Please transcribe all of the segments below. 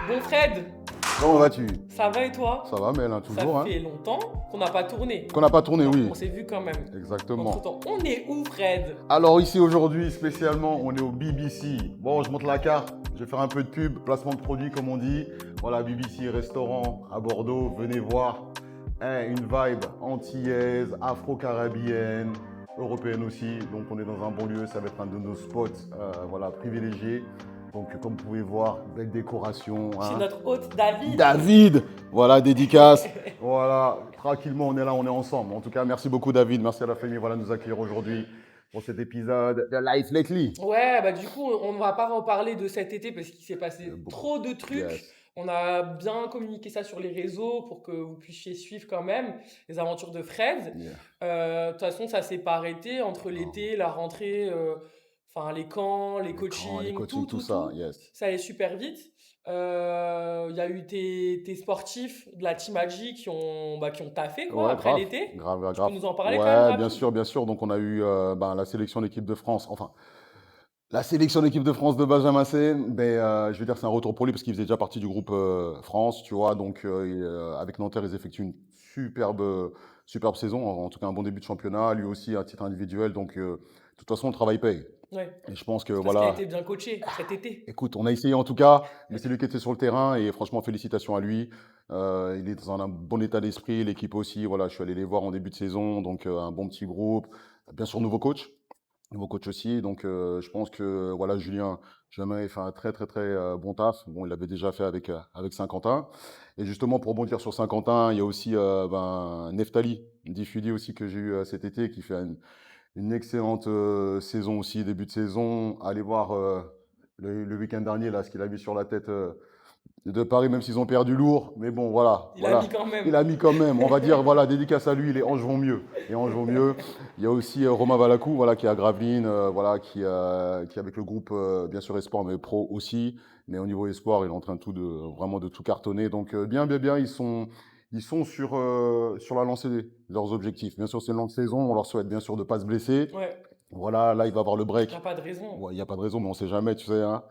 Bon Fred, Comment vas-tu? ça va et toi? Ça va, Mel, hein, Ça toujours, hein? fait longtemps qu'on n'a pas tourné. Qu'on n'a pas tourné, Non, oui. on s'est vu quand même. Exactement. Entre-temps, on est où Fred? Alors ici aujourd'hui, spécialement, on est au BBC. Bon, je monte la carte, je vais faire un peu de pub, placement de produit comme on dit. Voilà, BBC restaurant à Bordeaux, venez voir. Hein, une vibe antillaise, afro-caribéenne, européenne aussi. Donc on est dans un bon lieu, ça va être un de nos spots voilà, privilégiés. Donc comme vous pouvez voir, belle décoration. Chez Hein. notre hôte David. David, voilà, dédicace. Voilà, tranquillement, on est là, on est ensemble. En tout cas, merci beaucoup, David. Merci à la famille voilà, de nous accueillir aujourd'hui pour cet épisode de Life Lately. Ouais, bah du coup, on ne va pas reparler de cet été parce qu'il s'est passé Beaucoup. trop de trucs. Yes. On a bien communiqué ça sur les réseaux pour que vous puissiez suivre quand même les aventures de Fred. Yeah. De toute façon, ça s'est pas arrêté entre l'été, la rentrée, enfin les camps, les Les coachings, coachings, tout ça, yes. Ça allait super vite. Il y a eu tes sportifs de la Team Agi qui ont taffé quoi, Ouais, après grave, l'été. grave, Tu peux grave. nous en parler quand même Ouais, bien rapide? sûr, bien sûr. Donc, on a eu la sélection de l'équipe de France. Enfin, la sélection de l'équipe de France de Benjamin C, je veux dire, c'est un retour pour lui parce qu'il faisait déjà partie du groupe France, tu vois. Donc, avec Nanterre, ils effectuent une superbe saison, en tout cas un bon début de championnat, lui aussi à titre individuel. Donc, de toute façon, le travail paye. Ouais. Et je pense que, C'est parce qu'il a voilà, été bien coaché cet été. écoute, on a essayé en tout cas, mais c'est lui qui était sur le terrain et franchement, félicitations à lui. Il est dans un bon état d'esprit, l'équipe aussi. Voilà, je suis allé les voir en début de saison, donc un bon petit groupe. Bien sûr, nouveau coach aussi. Donc, je pense que voilà, Julien Jamais fait un très bon taf. Bon, il l'avait déjà fait avec Saint-Quentin. Et justement, pour rebondir sur Saint-Quentin, il y a aussi Neftali Diffudi aussi que j'ai eu cet été qui fait une excellente saison aussi, début de saison. Allez voir le week-end dernier là, ce qu'il a mis sur la tête de Paris, même s'ils ont perdu lourd. Mais bon, voilà, Il a voilà. mis quand Il même. a mis quand même. On va dire, voilà, dédicace à lui, les anges vont mieux. Les anges vont mieux. Il y a aussi Romain Valacou, voilà, qui est à Gravelines, voilà, qui est avec le groupe, bien sûr, Espoir, mais pro aussi. Mais au niveau Espoir, il est en train vraiment de tout cartonner. Donc, bien, ils sont sur la lancée de leurs objectifs. Bien sûr, c'est une longue saison. On leur souhaite bien sûr de ne pas se blesser. Ouais, Voilà, là, il va avoir le il n'y a break. pas de raison. Ouais, il n'y a pas de raison, mais on ne sait jamais, tu sais. Hein.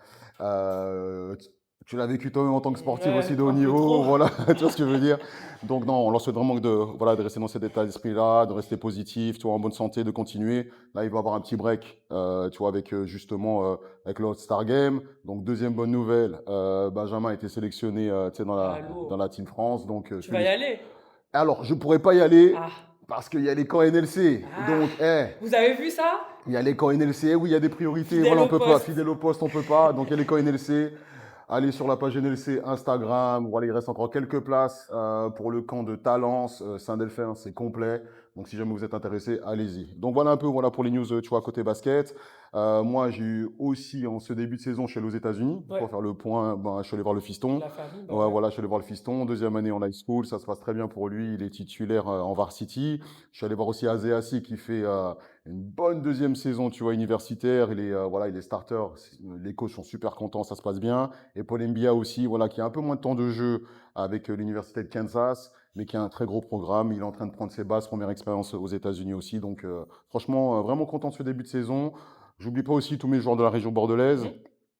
Tu l'as vécu toi-même en tant que sportif aussi Ouais, de haut un peu niveau, trop. voilà, tu vois ce que je veux dire. Donc non, on leur souhaite vraiment voilà, de rester dans cet état d'esprit-là, de rester positif, tu vois, en bonne santé, de continuer. Là, il va avoir un petit break, tu vois, avec justement avec le All-Star Game. Donc deuxième bonne nouvelle, Benjamin a été sélectionné, tu sais, dans Allô, la Team France. Donc tu vas y aller? alors, je pourrais pas y aller Ah, parce qu'il y a les camps NLC. ah. Donc, Vous avez vu ça? il y a les camps NLC, oui, il y a des priorités. Fidèle Voilà, on au peut pas. poste. Fidèle au poste, on peut pas. Donc, il y a les camps NLC. Allez sur la page NLC Instagram. Voilà, il reste encore quelques places pour le camp de Talence, Saint-Delphin, c'est complet. Donc, si jamais vous êtes intéressé, allez-y. Donc, voilà un peu voilà pour les news, tu vois, côté basket. Moi, j'ai eu aussi en ce début de saison, je suis allé aux États-Unis Ouais, pour faire le point. Je suis allé voir le fiston. la famille, bah Ouais, ouais. voilà, je suis allé voir le fiston. Deuxième année en high school, ça se passe très bien pour lui. Il est titulaire en varsity. Je suis allé voir aussi Azéassi qui fait une bonne deuxième saison, tu vois, universitaire. Il est starter. Les coachs sont super contents, ça se passe bien. Et Paul Mbia aussi, voilà, qui a un peu moins de temps de jeu avec l'université de Kansas, mais qui a un très gros programme. Il est en train de prendre ses bases, première expérience aux États-Unis aussi. Donc, franchement, vraiment content de ce début de saison. J'oublie pas aussi tous mes joueurs de la région bordelaise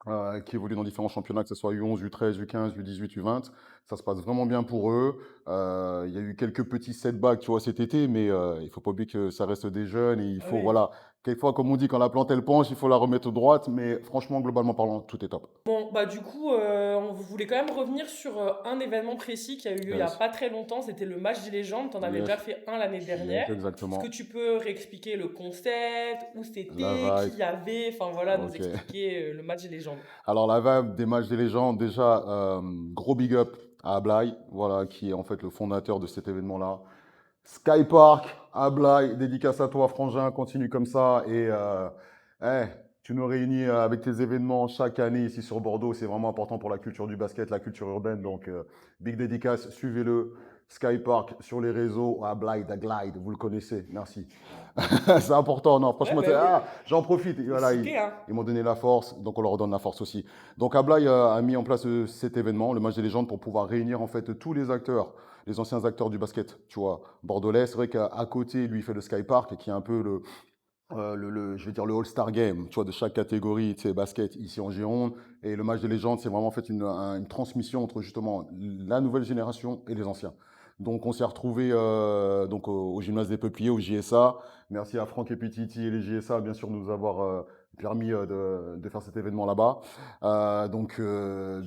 Mhm. qui évoluent dans différents championnats, que ce soit U11, U13, U15, U18, U20. Ça se passe vraiment bien pour eux. Il y a eu quelques petits setbacks, tu vois, cet été, mais il faut pas oublier que ça reste des jeunes et il Ah faut, oui. voilà, quelquefois, comme on dit, quand la plante elle penche, il faut la remettre droite. Mais franchement, globalement parlant, tout est top. Bon, bah du coup, on voulait quand même revenir sur un événement précis qui a eu lieu il y a Yes, pas très longtemps. C'était le match des légendes. Tu en avais déjà yes, fait un l'année yes, dernière. Est-ce que exactement. tu peux réexpliquer le concept, où La c'était, qui vibe. y avait, enfin voilà, nous Ok. expliquer le match des légendes. Alors, la vibe des matchs des légendes, déjà, gros big up à Ablai, voilà, qui est en fait le fondateur de cet événement-là. Sky Park, Ablai, dédicace à toi, Frangin, continue comme ça. Et eh, tu nous réunis avec tes événements chaque année ici sur Bordeaux. C'est vraiment important pour la culture du basket, la culture urbaine. Donc, big dédicace, suivez-le. Sky Park sur les réseaux, Ablai, The Glide, vous le connaissez. Merci. C'est important, non, Ouais, franchement, bah oui, j'en profite. faut Voilà, citer, hein. ils m'ont donné la force, donc on leur donne la force aussi. Donc Ablai a mis en place cet événement, le match des légendes, pour pouvoir réunir en fait tous les acteurs, les anciens acteurs du basket, tu vois. Bordelais, c'est vrai qu'à côté, lui, il fait le Sky Park, qui est un peu je vais dire le All-Star Game, tu vois, de chaque catégorie, tu sais, basket ici en Gironde. Et le match des légendes, c'est vraiment en fait une transmission entre justement la nouvelle génération et les anciens. Donc on s'est retrouvés donc au gymnase des Peupliers, au JSA. Merci à Franck et Petiti et les JSA, bien sûr, de nous avoir permis de faire cet événement là-bas. Donc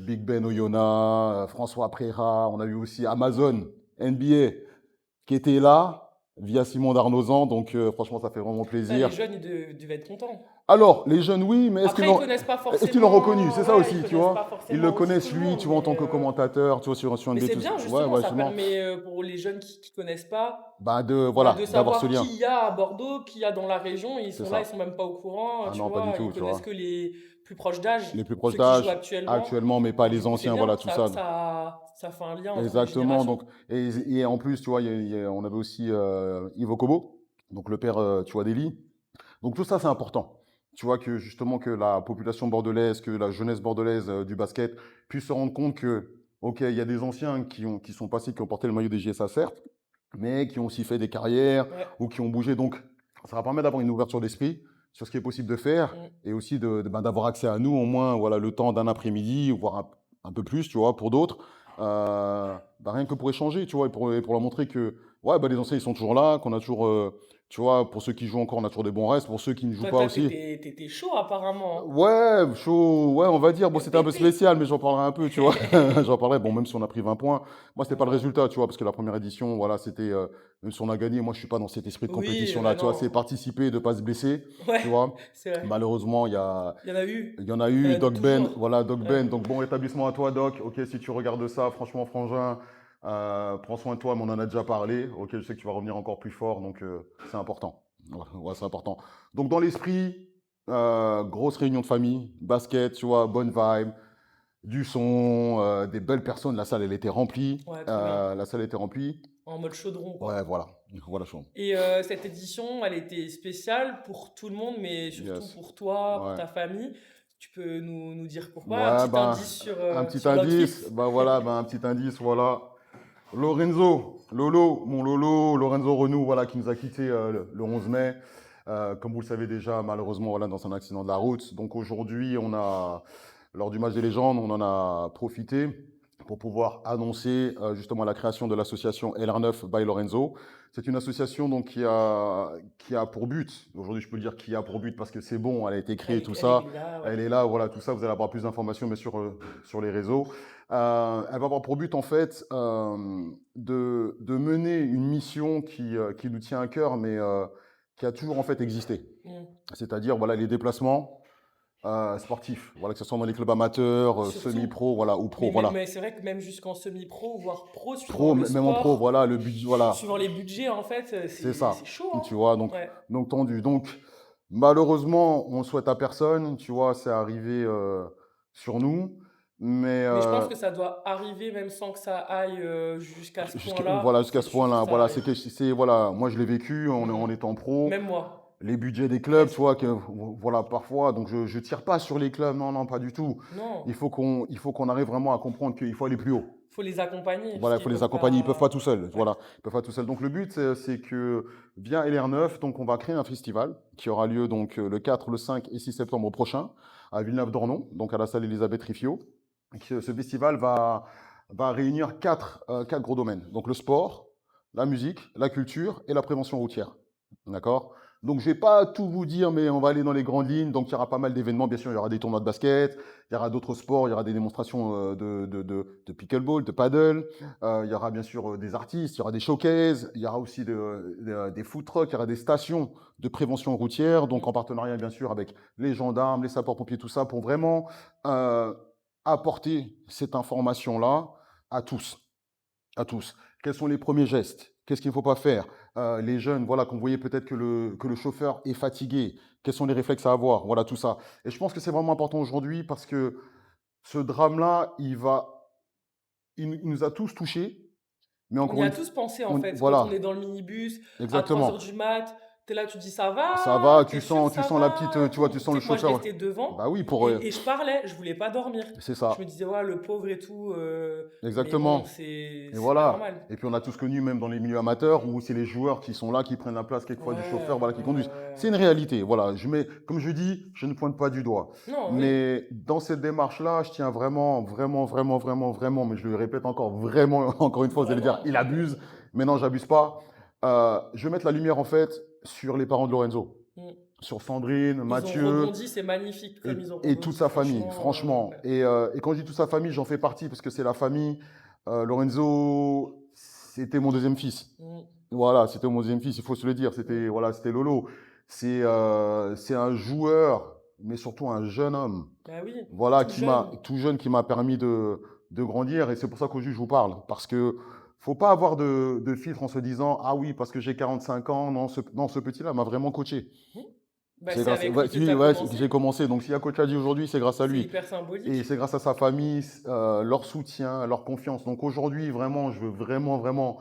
Big Ben Oyonnax, François Préra, on a eu aussi Amazon, NBA, qui était là via Simon Darnozan. Donc franchement, ça fait vraiment Ça, les plaisir. jeunes, devaient être contents. Alors, les jeunes, oui, mais Après, ils connaissent pas est-ce qu'ils l'ont reconnu? forcément, C'est ça ouais, ils aussi, tu connaissent pas vois. Ils le forcément aussi tout connaissent le lui, monde, tu vois, en tant que commentateur, tu vois, sur mais NBA, c'est tout ça. bien Ouais, justement, ouais, ça justement. permet pour les jeunes qui connaissent pas, Bah, bah, de voilà, d'avoir ce savoir qui lien. il y a à Bordeaux, qui il y a dans la région. Ils C'est sont là, ils ça. sont même pas au courant, Ah tu non, pas du vois. Ils tout, tu connaissent vois. que les plus proches d'âge, Les plus proches ceux qui jouent d'âge, actuellement. actuellement, mais pas Du les coup, c'est anciens, voilà, bien, tout ça. ça fait un lien entre les Exactement. générations. Donc, et en plus, tu vois, on avait aussi Ivo Kobo, donc le père, tu vois, d'Eli. Donc tout ça, c'est important. Tu vois que justement que la population bordelaise, que la jeunesse bordelaise du basket puisse se rendre compte que, ok, il y a des anciens qui sont passés, qui ont porté le maillot des JSA, certes, mais qui ont aussi fait des carrières Ouais. ou qui ont bougé. Donc, ça va permettre d'avoir une ouverture d'esprit sur ce qui est possible de faire Mm. et aussi d'avoir accès à nous au moins voilà, le temps d'un après-midi, voire un peu plus, tu vois, pour d'autres. Rien que pour échanger, tu vois, et pour leur montrer que ouais, bah, les anciens, ils sont toujours là, qu'on a toujours, tu vois, pour ceux qui jouent encore, on a toujours des bons restes, pour ceux qui ne jouent Toi, pas aussi. t'étais chaud apparemment, Ouais, chaud, ouais, on va dire. Bon, hein. c'était un peu spécial, mais j'en parlerai un peu, tu vois. J'en parlerai, bon, même si on a pris 20 points. Moi, c'était pas le résultat, tu vois, parce que la première édition, voilà, c'était, même si on a gagné, moi, je suis pas dans cet esprit de Oui, compétition-là, bah tu vois, c'est non. participer, de pas se blesser, tu Ouais, vois. c'est vrai. Malheureusement, Il y en a eu, il y en a il y en eu, a Doc Ben, toujours. voilà, Doc Ouais. Ben. Donc, bon rétablissement à toi, Doc. Ok, si tu regardes ça, franchement, frangin, prends soin de toi, mais on en a déjà parlé. Ok, je sais que tu vas revenir encore plus fort, donc c'est important. Ouais, ouais, c'est important. Donc, dans l'esprit, grosse réunion de famille, basket, tu vois, bonne vibe, du son, des belles personnes. La salle, elle était remplie. Ouais, trop bien. La salle était remplie. En mode chaudron, Ouais, quoi. voilà. Voilà, chaud. Et cette édition, elle était spéciale pour tout le monde, mais surtout Yes. pour toi, pour Ouais. ta famille. Tu peux nous dire pourquoi? Un Ouais, petit ben, indice un petit sur indice. l'outfit? Ben voilà, ben, un petit indice, voilà. Lorenzo, Lolo, mon Lolo, Lorenzo Renou, voilà, qui nous a quittés le 11 mai. Comme vous le savez déjà, malheureusement, voilà, dans un accident de la route. Donc aujourd'hui, lors du match des légendes, on en a profité pour pouvoir annoncer justement la création de l'association LR9 by Lorenzo. C'est une association donc qui a pour but, aujourd'hui je peux dire qui a pour but parce que c'est bon, elle a été créée, tout Elle ça. est là, ouais. Elle est là, voilà, tout ça, vous allez avoir plus d'informations mais sur les réseaux. Elle va avoir pour but en fait de mener une mission qui nous tient à cœur mais qui a toujours en fait existé. Mm. C'est-à-dire voilà, les déplacements sportifs, voilà, que ce soit dans les clubs amateurs, Surtout. semi-pro voilà, ou pro. Voilà. Mais c'est vrai que même jusqu'en semi-pro, voire pro, suivant Pro, le même en pro, sport, voilà, le but, voilà, suivant les budgets, en fait, c'est c'est ça, chaud, tu hein? vois, Ouais. donc tendu. Donc, malheureusement, on ne souhaite à personne, tu vois, c'est arrivé sur nous, mais Mais je pense que ça doit arriver même sans que ça aille jusqu'à ce voilà, point-là. jusqu'à C'est ce sûr que point-là, ça voilà, arrive. voilà, moi je l'ai vécu en Mhm. étant pro, Même moi, les budgets des clubs, tu presque. vois, voilà, parfois, donc je tire pas sur les clubs, non, non, pas du tout. Non, Il faut qu'on arrive vraiment à comprendre qu'il faut aller plus haut. faut les accompagner parce Voilà, il faut qu'ils les peuvent accompagner, ils peuvent pas tout pas. seuls. Ouais. Voilà, ils peuvent pas tout seuls. Donc le but, c'est que via LR9, donc on va créer un festival qui aura lieu donc le 4, le 5 et 6 septembre prochain à Villeneuve-d'Ornon, donc à la salle Elisabeth Riffiot. Ce festival va réunir quatre gros domaines. Donc le sport, la musique, la culture et la prévention routière. D'accord? Donc je vais pas tout vous dire, mais on va aller dans les grandes lignes. Donc il y aura pas mal d'événements. Bien sûr, il y aura des tournois de basket, il y aura d'autres sports, il y aura des démonstrations de pickleball, de paddle. Il y aura bien sûr des artistes, il y aura des showcases, il y aura aussi des food trucks, il y aura des stations de prévention routière, donc en partenariat bien sûr avec les gendarmes, les sapeurs-pompiers, tout ça, pour vraiment euh, apporter cette information-là à tous. À tous. Quels sont les premiers gestes? Qu'est-ce qu'il ne faut pas faire? Les jeunes, voilà, qu'on voyait peut-être que le chauffeur est fatigué. Quels sont les réflexes à avoir? Voilà, tout ça. Et je pense que c'est vraiment important aujourd'hui parce que ce drame-là, il nous a tous touchés. Mais On y encore a une fois, tous pensé en fait. Quand on est voilà, dans le minibus à 3 heures exactement. du mat, Tu es là, tu dis Ça va, t'es sûr, tu ça sens la petite, va et tu vois, tu tout. sens Tu le sais que moi, je chauffeur. restais devant Bah oui, et je parlais, je voulais pas dormir. c'est Je me ça, disais, ouais, le pauvre et tout, mais bon, exactement. Et c'est pas voilà. normal. Et puis on a tous connu, même dans les milieux amateurs, où c'est les joueurs qui sont là, qui prennent la place quelquefois du chauffeur, Ouais, voilà, qui ouais, conduisent. C'est ouais. une réalité, voilà. Comme je dis, je ne pointe pas du doigt. Non, oui. Mais dans cette démarche-là, je tiens vraiment, vraiment, vraiment, vraiment, vraiment, mais je le répète encore, vraiment, encore une fois, vous allez dire, Vraiment. il abuse. Mais non, j'abuse pas. Je vais mettre la lumière, en fait, sur les parents de Lorenzo, Mm. sur Sandrine, Ils ont Mathieu, rebondi, c'est magnifique comme ils ont et toute rebondi, sa famille, franchement. franchement. Ouais. Et quand je dis toute sa famille, j'en fais partie parce que c'est la famille. Lorenzo, c'était mon deuxième fils. Mm. Voilà, c'était mon deuxième fils, il faut se le dire. C'était Mm. voilà, c'était Lolo. C'est un joueur, mais surtout un jeune homme. Bah oui, Voilà, tout jeune. tout jeune, qui m'a permis de grandir. Et c'est pour ça qu'aujourd'hui, je vous parle. Parce que faut pas avoir de filtre en se disant, ah oui, parce que j'ai 45 ans. Non, ce petit-là m'a vraiment coaché. Mm. Bah, C'est c'est grâce, avec ouais, lui que tu oui, as ouais, commencé. j'ai commencé. Donc, s'il y a coach a dit aujourd'hui, c'est grâce à C'est lui. hyper Et symbolique. c'est grâce à sa famille, leur soutien, leur confiance. Donc, aujourd'hui, vraiment, je veux vraiment, vraiment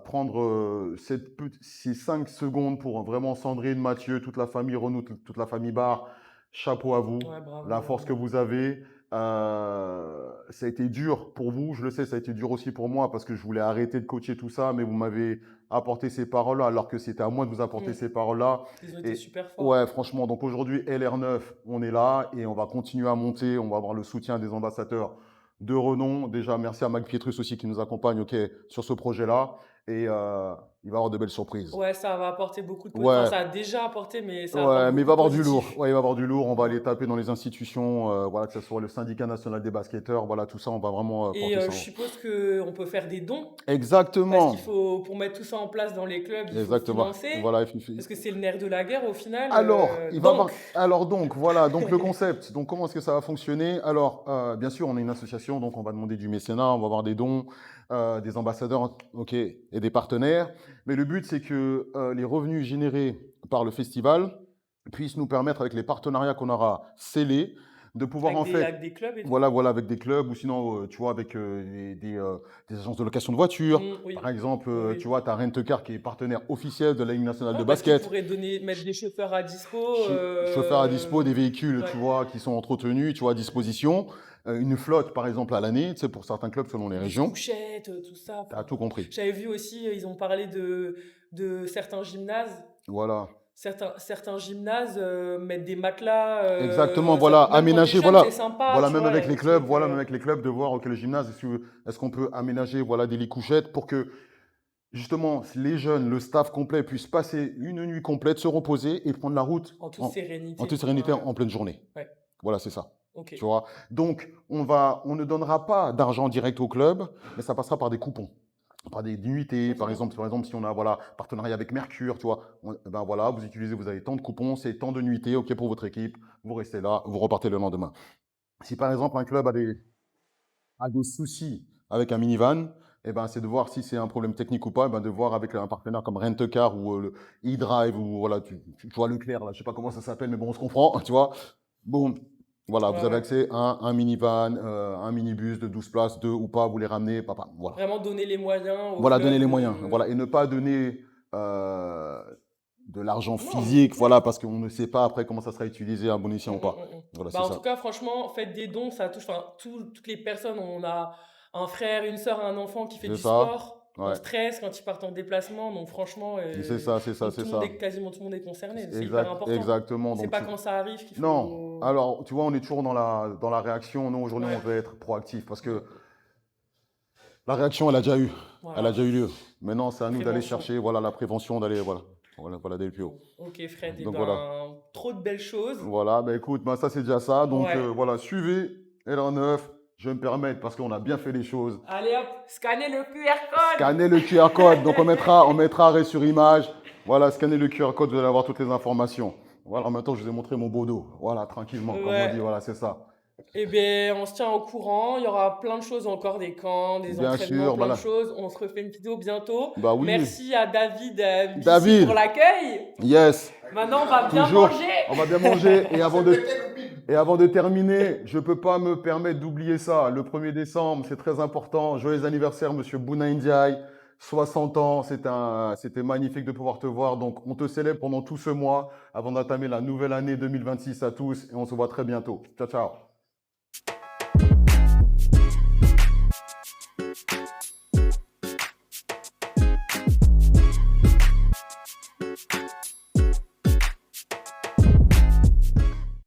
prendre ces 5 secondes pour vraiment Sandrine, Mathieu, toute la famille Renaud, toute la famille Barre. Chapeau à vous, Ouais, la bravo. force que vous avez. Ça a été dur pour vous, je le sais, ça a été dur aussi pour moi parce que je voulais arrêter de coacher tout ça, mais vous m'avez apporté ces paroles-là alors que c'était à moi de vous apporter Mm. ces paroles-là. Ils ont été Et super forts. ouais, franchement, donc aujourd'hui, LR9, on est là et on va continuer à monter. On va avoir le soutien des ambassadeurs de renom. Déjà, merci à Mac Pietrus aussi qui nous accompagne, ok, sur ce projet-là. Et il va y avoir de belles surprises. Ouais, ça va apporter beaucoup de enfin, Ouais, ça a déjà apporté, mais ça apporte ouais, mais il beaucoup va y de avoir du lourd. positif. Ouais, il va y avoir du lourd. On va Ouais. aller taper dans les institutions, voilà, que ce soit le syndicat national des basketteurs, voilà, tout ça, on va vraiment Et porter ça. je suppose qu'on peut faire des dons, parce qu'il Exactement. faut, pour mettre tout ça en place dans les clubs, il faut Exactement. financer, Voilà. parce que c'est le nerf de la guerre au final. Alors, il va Donc, avoir. Alors donc, voilà. Donc le concept. Donc comment est-ce que ça va fonctionner? Alors, bien sûr, on est une association, donc on va demander du mécénat, on va avoir des dons, des ambassadeurs, ok, et des partenaires. Mais le but, c'est que les revenus générés par le festival puissent nous permettre, avec les partenariats qu'on aura scellés, de pouvoir en avec fait, des clubs et tout. voilà, voilà, avec des clubs ou sinon, tu vois, avec des agences de location de voitures. Par Oui, exemple, oui, tu oui. vois, tu as Rent-A-Car qui est partenaire officiel de la Ligue nationale Ouais, de parce qu'ils basket. pourraient mettre des chauffeurs à dispo. Chauffeur à dispo, des véhicules, Ouais. tu vois, qui sont entretenus, tu vois, à disposition. Une flotte, par exemple, à l'année, tu sais, pour certains clubs selon les Des régions. couchettes, tout ça. Tu as Enfin, tout compris. j'avais vu aussi, ils ont parlé de certains gymnases. Voilà. Certains gymnases mettent des matelas. Exactement, voilà. Même quand t'es Aménager, jeune, c'est voilà. sympa, Voilà, tu même vois, il y avec a les des clubs, trucs. voilà, même avec les clubs, de voir, ok, le gymnase, est-ce qu'on peut aménager, voilà, des lits couchettes pour que, justement, les jeunes, le staff complet puissent passer une nuit complète, se reposer et prendre la route En toute en toute sérénité. sérénité Ouais, en pleine journée. ouais. Voilà, c'est ça. Ok. Tu vois. Donc, on ne donnera pas d'argent direct au club, mais ça passera par des coupons, par des nuitées. C'est bien. Par exemple, si on a voilà partenariat avec Mercure, tu vois, ben voilà, vous avez tant de coupons, c'est tant de nuitées, ok pour votre équipe, vous restez là, vous repartez le lendemain. Si par exemple un club a des soucis avec un minivan, eh ben, c'est de voir si c'est un problème technique ou pas, eh ben, de voir avec un partenaire comme Rent-A-Car ou le e-Drive ou voilà, tu vois Leclerc, là, je sais pas comment ça s'appelle, mais bon, on se comprend, tu vois. Bon, voilà, vous Ouais, avez ouais. accès à un minivan, un minibus de 12 places, deux ou pas, vous les ramenez, papa, voilà. Vraiment donner les moyens au Voilà, donner club les moyens, voilà, de. et ne pas donner euh, de l'argent Non, mais c'est physique, clair. voilà, parce qu'on ne sait pas après comment ça sera utilisé à bon escient ou pas. Voilà, Bah, c'est en tout ça. cas, franchement, faites des dons, ça touche enfin, toutes les personnes. On a un frère, une sœur, un enfant qui fait C'est du ça, sport. On ouais. stresse quand ils partent en déplacement. Donc, franchement, C'est ça, c'est ça, donc c'est ça. quasiment tout le monde est concerné. C'est hyper Exact, important. exactement. C'est Donc, pas quand ça arrive qu'il non. faut. Alors, tu vois, on est toujours dans la réaction. Nous, aujourd'hui, on Ouais. veut être proactif parce que Mm. la réaction, elle a déjà eu. Elle a Voilà. déjà eu lieu. Maintenant, c'est à nous d'aller Prévention. chercher, voilà, la prévention, d'aller, voilà, voilà, d'aller plus haut. Ok, Fred. Et Donc, voilà. ben, trop de belles choses. Voilà, ben écoute, ben, ça, c'est déjà ça. Donc, Ouais. voilà, suivez LR9. Je vais me permettre, parce qu'on a bien fait les choses. Allez hop, scannez le QR code. Scannez le QR code. Donc, on mettra arrêt sur image. Voilà, scannez le QR code, vous allez avoir toutes les informations. Voilà, maintenant, je vous ai montré mon beau dos. Voilà, tranquillement, comme on dit, Ouais. voilà, c'est ça. Eh bien, on se tient au courant. Il y aura plein de choses encore, des camps, des Bien entraînements, sûr, plein de voilà. choses. On se refait une vidéo bientôt. Bah oui. Merci à David d'ici pour David, l'accueil. yes, Maintenant, on va bien toujours, manger. on va bien manger. Et avant de terminer, je ne peux pas me permettre d'oublier ça. Le 1er décembre, c'est très important. Joyeux anniversaire, monsieur Bouna Ndiaye. 60 ans, c'était magnifique de pouvoir te voir. Donc, on te célèbre pendant tout ce mois avant d'entamer la nouvelle année 2026 à tous et on se voit très bientôt. Ciao, ciao.